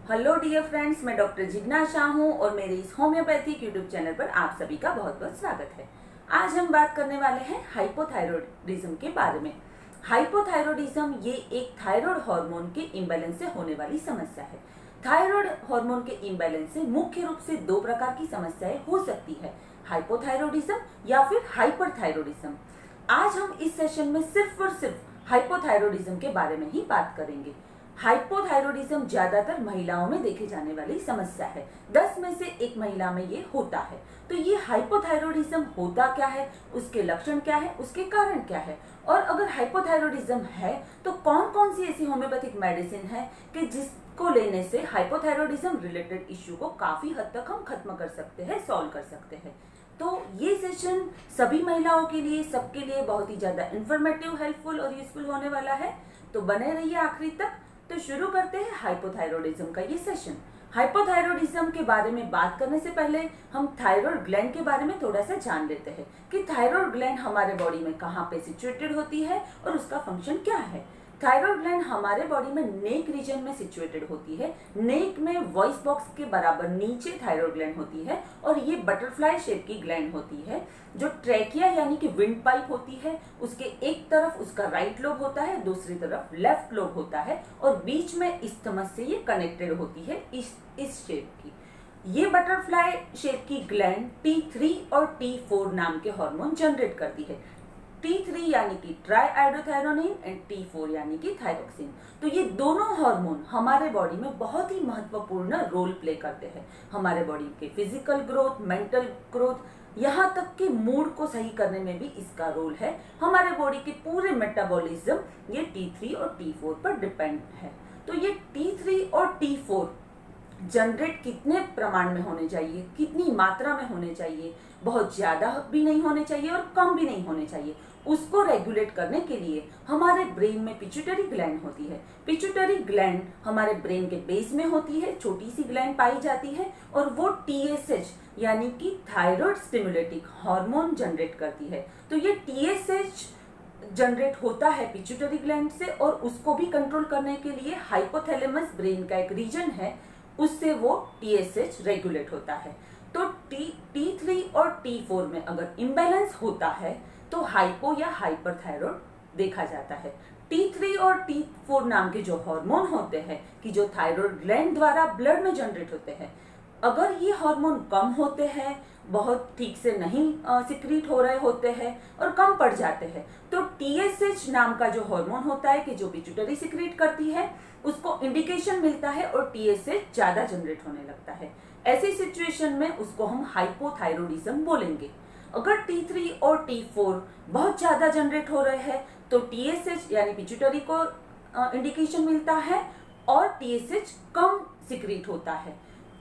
Hello dear friends, मैं doctor जिज्ञासा हूँ और मेरे इस होम्योपैथिक यूट्यूब चैनल पर आप सभी का बहुत बहुत स्वागत है। आज हम बात करने वाले हैं हाइपोथायरॉयडिज्म के बारे में। हाइपोथायरॉयडिज्म ये एक थायराइड हार्मोन के इम्बैलेंस से होने वाली समस्या है। थायराइड हार्मोन के इम्बैलेंस से मुख्य रूप से दो प्रकार की समस्याएं हो सकती है, हाइपोथायरॉयडिज्म या फिर हाइपरथायरॉयडिज्म। आज हम इस सेशन में सिर्फ और सिर्फ हाइपोथायरॉयडिज्म के बारे में ही बात करेंगे। हाइपोथायरॉयडिज्म ज्यादातर महिलाओं में देखे जाने वाली समस्या है। 10 में से एक महिला में ये होता है। तो ये हाइपोथायरॉयडिज्म होता क्या है, उसके लक्षण क्या है, उसके कारण क्या है, और अगर हाइपोथायरॉयडिज्म है तो कौन कौन सी ऐसी होम्योपैथिक मेडिसिन है कि जिसको लेने से हाइपोथायरॉयडिज्म रिलेटेड इश्यू को काफी हद तक हम खत्म कर सकते हैं, सॉल्व कर सकते हैं। तो ये सेशन सभी महिलाओं के लिए, सबके लिए बहुत ही ज्यादा इंफॉर्मेटिव, हेल्पफुल और यूजफुल होने वाला है। तो बने रहिए आखिरी तक। तो शुरू करते हैं हाइपोथायरॉयडिज्म का ये सेशन। हाइपोथायरॉयडिज्म के बारे में बात करने से पहले हम थायराइड ग्लैंड के बारे में थोड़ा सा जान लेते हैं कि थायराइड ग्लैंड हमारे बॉडी में कहाँ पे सिचुएटेड होती है और उसका फंक्शन क्या है। थायराइड ग्लैंड हमारे बॉडी में नेक रीजन में सिचुएटेड होती है। नेक में वॉइस बॉक्स के बराबर नीचे थायराइड ग्लैंड होती है और ये बटरफ्लाई शेप की ग्लैंड होती है। जो ट्रैकिया यानी कि विंड पाइप होती है, उसके एक तरफ उसका राइट लोब होता है, दूसरी तरफ लेफ्ट लोब होता है और बीच में इस्थमस से ये कनेक्टेड होती है इस शेप की। ये बटरफ्लाई शेप की ग्लैंड T3 और T4 नाम के हार्मोन जनरेट करती है। T3 यानी कि ट्राई आइडोथायरोनिन एंड T4 यानी कि थायरोक्सिन। तो ये दोनों हार्मोन हमारे बॉडी में बहुत ही महत्वपूर्ण रोल प्ले करते हैं। हमारे बॉडी के फिजिकल ग्रोथ, मेंटल ग्रोथ, यहाँ तक कि मूड को सही करने में भी इसका रोल है। हमारे बॉडी के पूरे मेटाबॉलिज्म ये T3 और T4 पर डिपेंड है। तो ये T3 और T4 जनरेट कितने प्रमाण में होने चाहिए, कितनी मात्रा में होने चाहिए, बहुत ज्यादा भी नहीं होने चाहिए और कम भी नहीं होने चाहिए, उसको रेगुलेट करने के लिए हमारे ब्रेन में पिट्यूटरी ग्लैंड होती है। पिट्यूटरी ग्लैंड हमारे ब्रेन के बेस में होती है, छोटी सी ग्लैंड पाई जाती है और वो TSH यानी कि थायराइड स्टिमुलेटिंग हार्मोन जनरेट करती है। तो ये TSH जनरेट होता है पिट्यूटरी ग्लैंड से और उसको भी कंट्रोल करने के लिए हाइपोथैलेमस ब्रेन का एक रीजन है, उससे वो TSH रेगुलेट होता है। तो T3 और T4 में अगर इम्बैलेंस होता है तो हाइपो या हाइपरथायरॉयड देखा जाता है। T3 और T4 नाम के जो हार्मोन होते हैं कि जो थायराइड ग्लैंड द्वारा ब्लड में जनरेट होते हैं, अगर ये हार्मोन कम होते हैं, बहुत ठीक से नहीं सिक्रीट हो रहे होते हैं और कम पड़ जाते हैं, तो TSH नाम का जो हार्मोन होता है कि जो पिट्यूटरी सिक्रीट करती है, उसको इंडिकेशन मिलता है और TSH ज्यादा जनरेट होने लगता है। ऐसी सिचुएशन में उसको हम हाइपोथायरॉयडिज्म बोलेंगे। अगर T3 और T4 बहुत ज्यादा जनरेट हो रहे हैं तो TSH यानी पिट्यूटरी को इंडिकेशन मिलता है और TSH कम सिक्रीट होता है।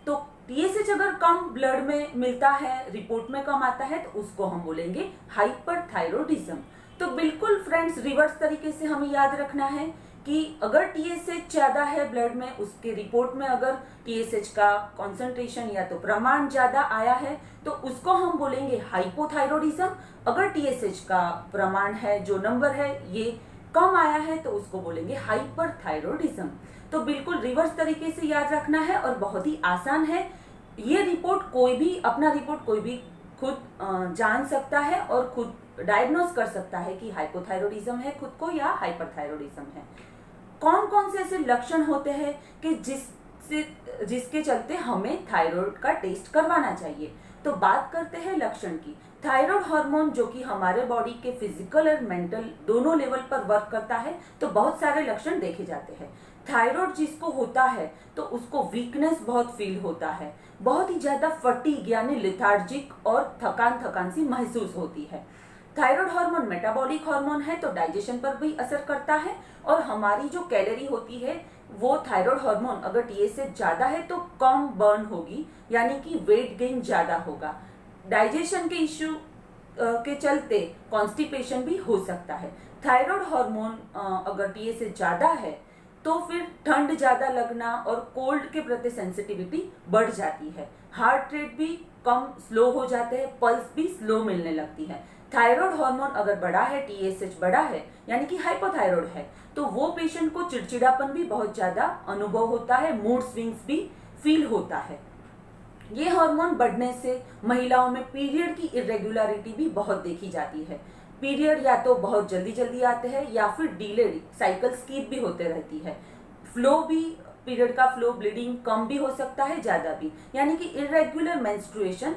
तो TSH अगर कम ब्लड में मिलता है, रिपोर्ट में कम आता है, तो उसको हम बोलेंगे हाइपरथायरॉयडिज्म। तो बिल्कुल फ्रेंड्स रिवर्स तरीके से हमें याद रखना है कि अगर TSH ज्यादा है ब्लड में, उसके रिपोर्ट में अगर TSH का कॉन्सेंट्रेशन या तो प्रमाण ज्यादा आया है तो उसको हम बोलेंगे हाइपोथायरॉयडिज्म। अगर TSH का प्रमाण है, जो नंबर है, ये कम आया है तो उसको बोलेंगे हाइपरथायरॉयडिज्म। तो बिल्कुल रिवर्स तरीके से याद रखना है और बहुत ही आसान है। ये रिपोर्ट कोई भी, अपना रिपोर्ट कोई भी खुद जान सकता है और खुद डायग्नोज कर सकता है कि हाइपोथायरॉयडिज्म है खुद को या हाइपरथायरॉयडिज्म है। कौन कौन से ऐसे लक्षण होते हैं कि जिसके चलते हमें थायराइड का टेस्ट करवाना चाहिए। तो बात करते हैं लक्षण की। थायराइड हार्मोन जो कि हमारे बॉडी के फिजिकल और मेंटल दोनों लेवल पर वर्क करता है, तो बहुत सारे लक्षण देखे जाते हैं। थायराइड जिसको होता है तो उसको वीकनेस बहुत फील होता है, बहुत ही ज्यादा फटीग यानी लिथार्जिक और थकान सी महसूस होती है। थायराइड हार्मोन मेटाबॉलिक हार्मोन है तो डाइजेशन पर भी असर करता है और हमारी जो कैलोरी होती है वो थायराइड हार्मोन अगर TSH ज्यादा है तो कम बर्न होगी, यानी कि वेट गेन ज्यादा होगा। डाइजेशन के इश्यू के चलते कॉन्स्टिपेशन भी हो सकता है। थायराइड हार्मोन अगर TSH ज्यादा है तो फिर ठंड ज्यादा लगना और कोल्ड के प्रति सेंसिटिविटी बढ़ जाती है। हार्ट रेट भी कम, स्लो हो जाते हैं, पल्स भी स्लो मिलने लगती है। थायराइड हार्मोन अगर बढ़ा है, TSH बढ़ा है, यानी कि हाइपोथायराइड है, तो वो पेशेंट को चिड़चिड़ापन भी बहुत ज्यादा अनुभव होता है, मूड स्विंग्स भी फील होता है। ये हार्मोन बढ़ने से महिलाओं में पीरियड की इरेगुलरिटी भी बहुत देखी जाती है। पीरियड या तो बहुत जल्दी जल्दी आते हैं या फिर डिलेड साइकिल स्किप भी होते रहती है। फ्लो भी, पीरियड का फ्लो, ब्लीडिंग कम भी हो सकता है, ज्यादा भी, यानी कि इरेगुलर मेंस्ट्रुएशन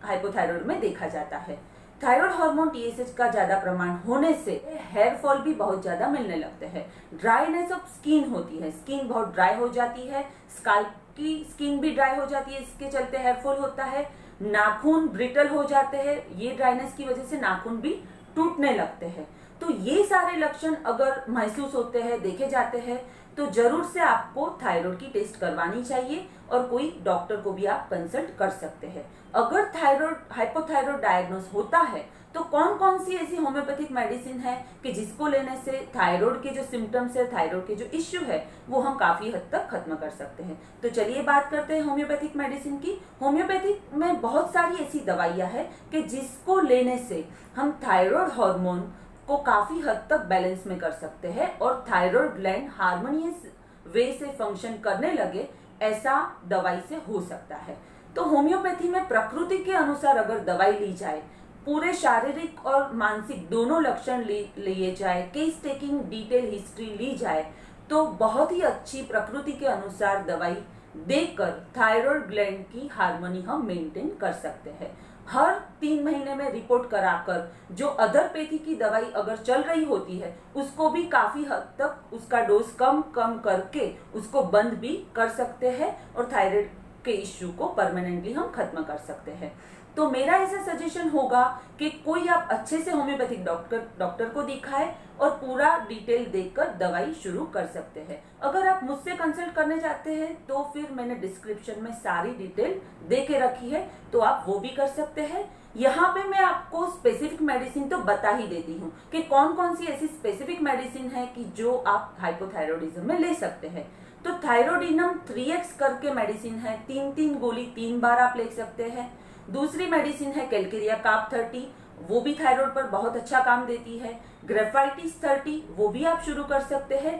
हाइपोथायराइड में देखा जाता है। थायराइड हार्मोन TSH का ज्यादा प्रमाण होने से हेयर फॉल भी बहुत ज्यादा मिलने लगते हैं। ड्राइनेस ऑफ स्किन होती है, स्किन बहुत ड्राई हो जाती है, स्काल्प की स्किन भी ड्राई हो जाती है, इसके चलते हेयर फॉल होता है। नाखून ब्रिटल हो जाते हैं, ये ड्राइनेस की वजह से नाखून भी टूटने लगते हैं। तो ये सारे लक्षण अगर महसूस होते हैं, देखे जाते हैं, तो जरूर से आपको थायराइड की टेस्ट करवानी चाहिए और कोई डॉक्टर को भी आप कंसल्ट कर सकते हैं। अगर थायराइड हाइपोथायराइड डायग्नोस होता है तो कौन कौन सी ऐसी होम्योपैथिक मेडिसिन है कि जिसको लेने से थायराइड के जो सिम्टम्स है, थायराइड के जो इश्यू है, वो हम काफी हद तक खत्म कर सकते हैं। तो चलिए बात करते हैं होम्योपैथिक मेडिसिन की। होम्योपैथिक में बहुत सारी ऐसी दवाइयां हैं कि जिसको लेने से हम थायराइड हार्मोन को काफी हद तक बैलेंस में कर सकते हैं और थायराइड ग्लैंड हार्मोनियस वे से फंक्शन करने लगे, ऐसा दवाई से हो सकता है। तो होम्योपैथी में प्रकृति के अनुसार अगर दवाई ली जाए, पूरे शारीरिक और मानसिक दोनों लक्षण लिए जाए, केस टेकिंग डिटेल हिस्ट्री ली जाए, तो बहुत ही अच्छी प्रकृति के अनुसार दवाई देकर थायराइड ग्लैंड की हार्मोनी हम मेंटेन कर सकते हैं। हर 3 महीने में रिपोर्ट कराकर जो अदरपैथी की दवाई अगर चल रही होती है, उसको भी काफी हद तक उसका डोज कम करके उसको बंद भी कर सकते हैं और थायराइड के इश्यू को परमानेंटली हम खत्म कर सकते हैं। तो मेरा ऐसा सजेशन होगा कि कोई आप अच्छे से होम्योपैथिक डॉक्टर को दिखाए और पूरा डिटेल देखकर दवाई शुरू कर सकते हैं। अगर आप मुझसे कंसल्ट करने चाहते हैं तो फिर मैंने डिस्क्रिप्शन में सारी डिटेल दे के रखी है, तो आप वो भी कर सकते हैं। यहाँ पे मैं आपको स्पेसिफिक मेडिसिन तो बता ही देती हूँ कि कौन कौन सी ऐसी स्पेसिफिक मेडिसिन है कि जो आप हाइपोथायरॉयडिज्म में ले सकते हैं। तो थायरोडिनम 3x करके मेडिसिन है, 3 गोली 3 बार आप ले सकते हैं। दूसरी मेडिसिन है कैलकेरिया कार्ब 30, वो भी थायराइड पर बहुत अच्छा काम देती है। ग्रेफाइटिस 30, वो भी आप शुरू कर सकते हैं।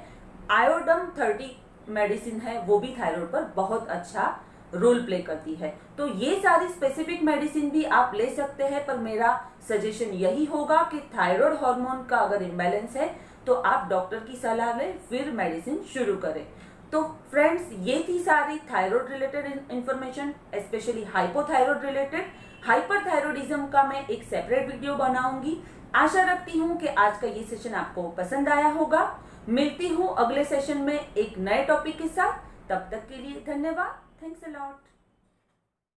आयोडम 30 मेडिसिन है, वो भी थायराइड पर बहुत अच्छा रोल प्ले करती है। तो ये सारी स्पेसिफिक मेडिसिन भी आप ले सकते हैं, पर मेरा सजेशन यही होगा कि थायराइड हार्मोन का अगर इम्बैलेंस है तो आप डॉक्टर की सलाह लें, फिर मेडिसिन शुरू करें। तो फ्रेंड्स, ये थी सारी thyroid related information, specially hypothyroid related. Hyperthyroidism का मैं एक सेपरेट वीडियो बनाऊंगी। आशा रखती हूँ कि आज का ये सेशन आपको पसंद आया होगा। मिलती हूँ अगले सेशन में एक नए टॉपिक के साथ। तब तक के लिए धन्यवाद। Thanks a lot.